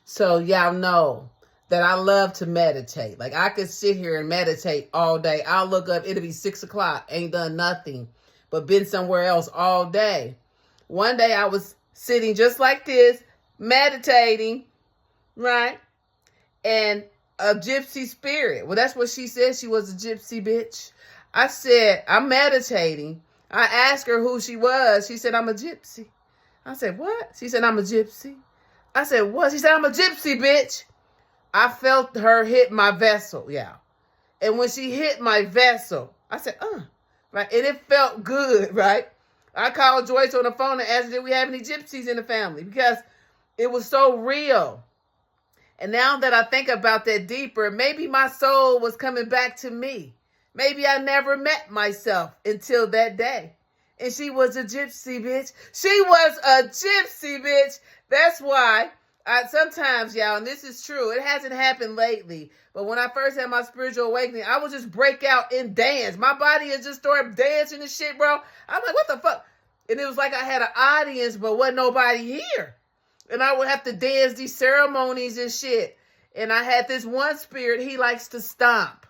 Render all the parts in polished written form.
So y'all know that I love to meditate. Like I could sit here and meditate all day. I'll look up, it'll be 6 o'clock, ain't done nothing, but been somewhere else all day. One day I was sitting just like this, meditating, right? And a gypsy spirit. Well, that's what she said. She was a gypsy bitch. I said, I'm meditating. I asked her who she was. She said, I'm a gypsy. I said, what? She said, I'm a gypsy. I said, what? She said, I'm a gypsy, bitch. I felt her hit my vessel, yeah. And when she hit my vessel, I said, right? And it felt good, right? I called Joyce on the phone and asked her, did we have any gypsies in the family? Because it was so real. And now that I think about that deeper, maybe my soul was coming back to me. Maybe I never met myself until that day. And she was a gypsy bitch. She was a gypsy bitch. That's why sometimes, y'all, and this is true, it hasn't happened lately, but when I first had my spiritual awakening, I would just break out and dance. My body would just start dancing and shit, bro. I'm like, what the fuck? And it was like I had an audience, but wasn't nobody here. And I would have to dance these ceremonies and shit. And I had this one spirit, he likes to stomp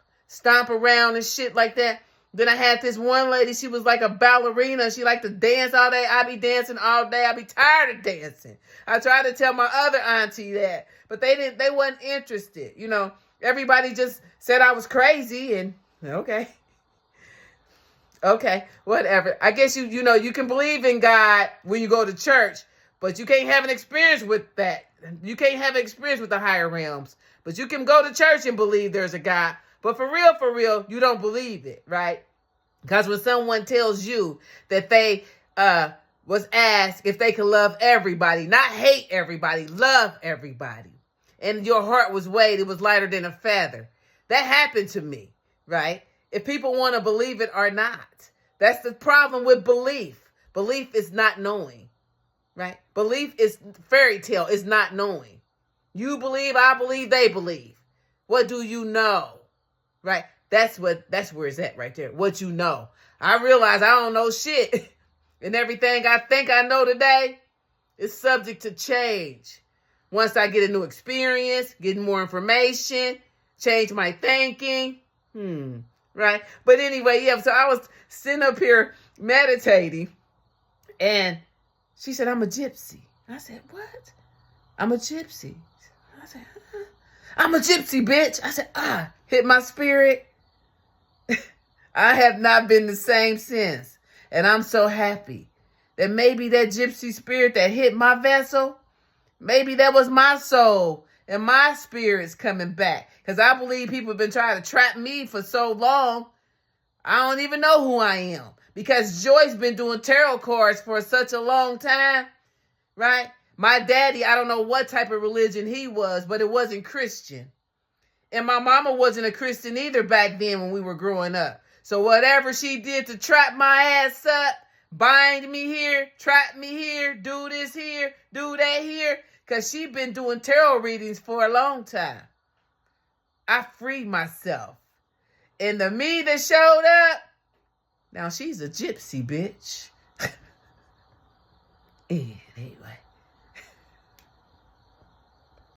around and shit like that. Then I had this one lady, she was like a ballerina. She liked to dance all day. I be dancing all day. I be tired of dancing. I tried to tell my other auntie that, but they wasn't interested. You know, everybody just said I was crazy and okay, whatever. I guess you know, you can believe in God when you go to church, but you can't have an experience with that. You can't have an experience with the higher realms, but you can go to church and believe there's a God. But for real, you don't believe it, right? Because when someone tells you that they was asked if they could love everybody, not hate everybody, love everybody, and your heart was weighed, it was lighter than a feather. That happened to me, right? If people want to believe it or not. That's the problem with belief. Belief is not knowing, right? Belief is fairy tale, is not knowing. You believe, I believe, they believe. What do you know? Right? That's where it's at right there. What you know. I realize I don't know shit. And everything I think I know today is subject to change. Once I get a new experience, get more information, change my thinking. Right? But anyway, yeah, so I was sitting up here meditating and she said, I'm a gypsy. I said, what? I'm a gypsy. I said, huh? I'm a gypsy, bitch. I said, hit my spirit. I have not been the same since. And I'm so happy that maybe that gypsy spirit that hit my vessel, maybe that was my soul and my spirit's coming back. Because I believe people have been trying to trap me for so long. I don't even know who I am. Because Joy's been doing tarot cards for such a long time, right? My daddy, I don't know what type of religion he was, but it wasn't Christian. And my mama wasn't a Christian either back then when we were growing up. So whatever she did to trap my ass up, bind me here, trap me here, do this here, do that here, because she been doing tarot readings for a long time. I freed myself. And the me that showed up, now she's a gypsy bitch. Anyway.